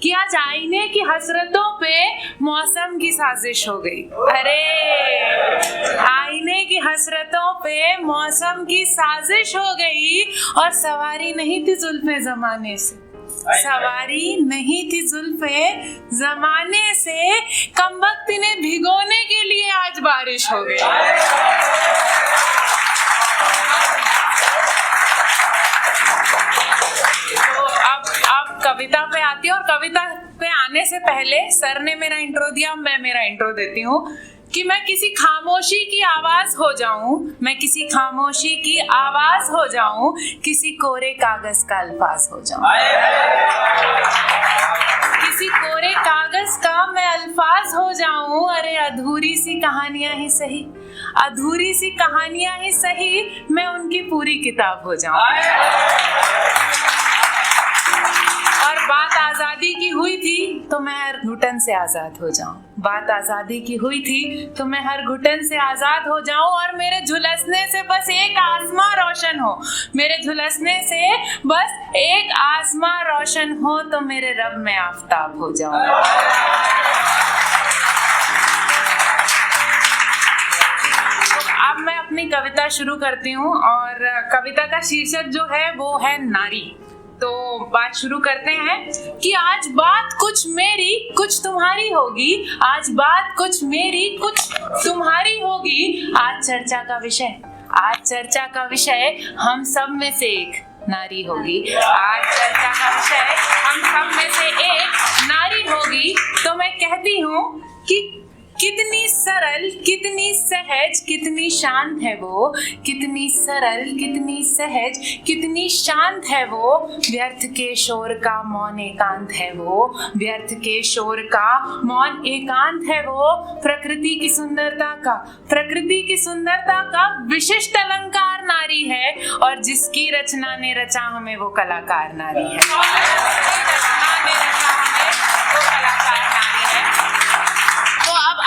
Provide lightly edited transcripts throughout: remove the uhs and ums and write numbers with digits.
कि आज आईने की हसरतों पे मौसम की साजिश हो गई। अरे आईने की हसरतों पे मौसम की साजिश हो गई और सवारी नहीं थी जुल्फे जमाने से, सवारी नहीं थी जुल्फे जमाने से, कमबख्त ने भिगोने के लिए आज बारिश हो गई। तो अब कविता पे आती है और कविता पे आने से पहले सर ने मेरा इंट्रो दिया, मैं मेरा इंट्रो देती हूँ कि मैं किसी खामोशी की आवाज हो जाऊं, मैं किसी खामोशी की आवाज हो जाऊं, किसी कोरे कागज का अल्फाज हो जाऊं, किसी कोरे कागज का मैं अल्फाज हो जाऊं। अरे अधूरी सी कहानियां ही सही, अधूरी सी कहानियां ही सही, मैं उनकी पूरी किताब हो जाऊं। और बात आजादी की हुई थी तो मैं हर घुटन से आजाद हो जाऊं, बात आजादी की हुई थी तो मैं हर घुटन से आजाद हो जाऊं। और मेरे झुलसने से बस एक आसमां रोशन हो, मेरे झुलसने से बस एक आसमां रोशन हो, तो मेरे रब में आफताब हो जाऊं। तो अब मैं अपनी कविता शुरू करती हूँ और कविता का शीर्षक जो है वो है नारी। तो बात शुरू करते हैं कि आज बात कुछ मेरी कुछ तुम्हारी होगी, आज बात कुछ मेरी कुछ तुम्हारी होगी। आज चर्चा का विषय, आज चर्चा का विषय हम सब में से एक नारी होगी, आज चर्चा का विषय हम सब में से एक नारी होगी। तो मैं कहती हूँ कि कितनी सरल, कितनी सहज, कितनी शांत है वो, कितनी सरल, कितनी सहज, कितनी शांत है वो। व्यर्थ के शोर का मौन एकांत है वो, व्यर्थ के शोर का मौन एकांत है वो। प्रकृति की सुंदरता का, प्रकृति की सुंदरता का विशिष्ट अलंकार नारी है, और जिसकी रचना ने रचा हमें वो कलाकार नारी है, रचना ने रचा हमें वो कलाकार नारी है।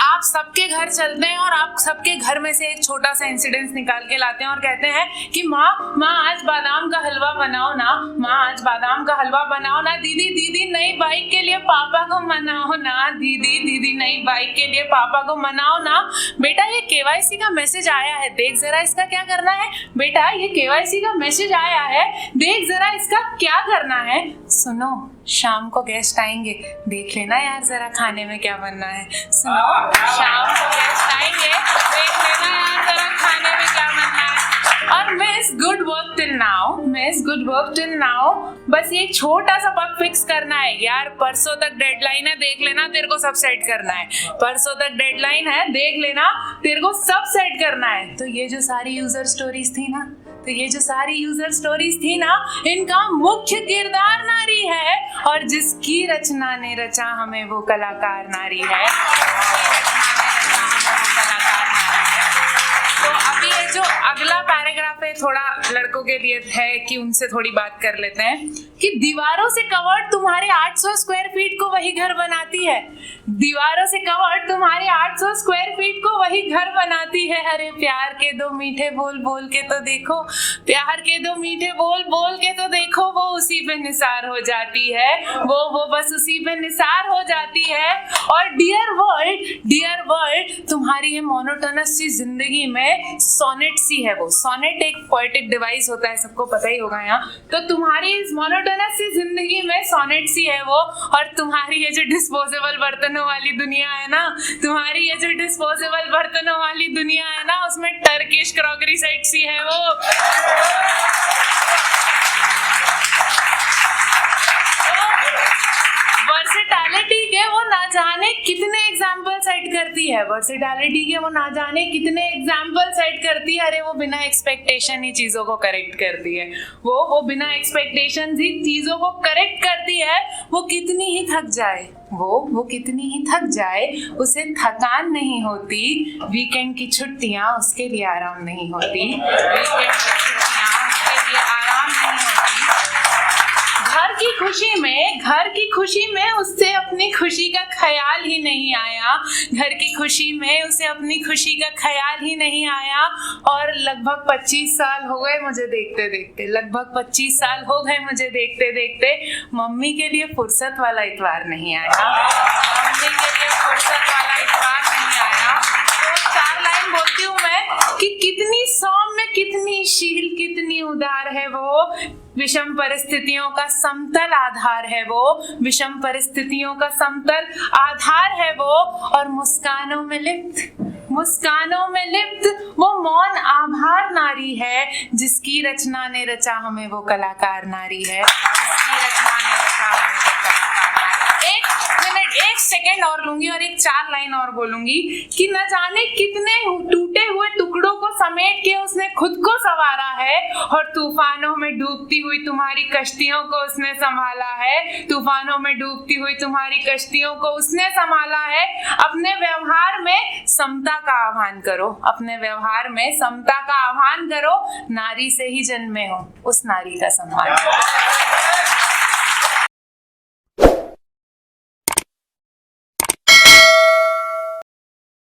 आप सबके घर चलते हैं और आप सबके घर में से एक छोटा सा इंसिडेंस निकाल के लाते हैं और कहते हैं कि माँ आज बादाम का हलवा बनाओ ना, माँ आज बादाम का हलवा बनाओ ना, दीदी दीदी नई बाइक के लिए पापा को मनाओ ना, दीदी दीदी नई बाइक के लिए पापा को मनाओ ना। बेटा ये केवाईसी का मैसेज आया है, देख जरा इसका क्या करना है, बेटा ये केवाईसी का मैसेज आया है, देख जरा इसका क्या करना है। सुनो शाम को गेस्ट आएंगे, देख लेना यार जरा खाने में क्या बनना है। सुनो शाम को गेस्ट आएंगे, देख लेना यार जरा खाने में क्या बनना है। और miss good work till now, miss good work till now, बस ये एक छोटा सा बग फिक्स करना है यार, परसों तक डेडलाइन है, देख लेना तेरे को सब सेट करना है, परसों तक डेडलाइन है, देख लेना तेरे को सब सेट करना है। तो ये जो सारी यूजर स्टोरीज थी ना, तो ये जो सारी यूजर स्टोरीज थी ना, इनका मुख्य किरदार नारी है, और जिसकी रचना ने रचा हमें वो कलाकार नारी है, तो अभी ये जो अगला पैराग्राफ है थोड़ा लड़कों के लिए है कि उनसे थोड़ी बात कर लेते हैं कि दीवारों से कवर्ड तुम्हारे 800 स्क्वायर फीट को वही घर बनाती है, दीवारों से कवर्ड तुम्हारे 800 स्क्वायर फीट को वही घर बनाती है। अरे प्यार के दो मीठे बोल बोल के तो देखो, प्यार के दो मीठे बोल बोल के तो देखो, वो उसी पे निसार हो जाती है, वो बस उसी पे निसार हो जाती है। और डियर वर्ल्ड तुम्हारी ये मोनोटोनस सी जिंदगी में सोनेट सी है वो, सोनेट एक पोएटिक डिवाइस होता है, सबको पता ही होगा यहाँ। तो तुम्हारी इस मोनोटोनस सी जिंदगी में सोनेट सी है वो, और तुम्हारी ये जो डिस्पोजेबल बर्तनों वाली दुनिया है ना, तुम्हारी ये जो डिस्पोजेबल बर्तनों वाली दुनिया है ना, उसमें टर्किश क्रॉकरी सेट सी है वो। वर्सेटैलिटी के वो ना जाने कितने एग्जाम्पल सेट करती है, वर्सेटैलिटी के वो ना जाने कितने एग्जाम्पल सेट करती है। अरे वो बिना एक्सपेक्टेशन ही चीजों को करेक्ट करती है, वो बिना एक्सपेक्टेशन ही चीजों को करेक्ट करती है। वो कितनी ही थक जाए, वो कितनी ही थक जाए, उसे थकान नहीं होती। वीकेंड की छुट्टियां उसके लिए आराम नहीं होती, वीकेंड की छुट्टियां उसके लिए आराम नहीं होती। घर की खुशी में, घर की खुशी में उससे अपनी खुशी का ख्याल ही नहीं आया। घर की खुशी में उसे अपनी खुशी का ख्याल ही नहीं आया। और लगभग 25 साल हो गए मुझे देखते देखते, लगभग 25 साल हो गए मुझे देखते देखते। मम्मी के लिए फुर्सत वाला इतवार नहीं आया, मम्मी के लिए फुर्सत वाला इतवार नहीं आया। तो 4 लाइन बोलती हूँ मैं कि कितनी सौम्य, कितनी शील, कितनी उदार है वो। विषम परिस्थितियों का समतल आधार है वो, विषम परिस्थितियों का समतल आधार है वो। और मुस्कानों में लिप्त, मुस्कानों में लिप्त वो मौन आभार नारी है, जिसकी रचना ने रचा हमें वो कलाकार नारी है, जिसकी रचना ने रचा हमें वो कलाकार नारी। 1 मिनट, 1 सेकेंड और लूंगी और एक 4 लाइन और बोलूंगी कि न जाने कितने टूटे हुए टुकड़ों को समेट के उसने खुद को संवारा है, और तूफानों में डूबती हुई तुम्हारी कश्तियों को उसने संभाला है, तूफानों में डूबती हुई तुम्हारी कश्तियों को उसने संभाला है। अपने व्यवहार में समता का आह्वान करो, अपने व्यवहार में समता का आह्वान करो। नारी से ही जन्मे हो, उस नारी का सम्मान करो।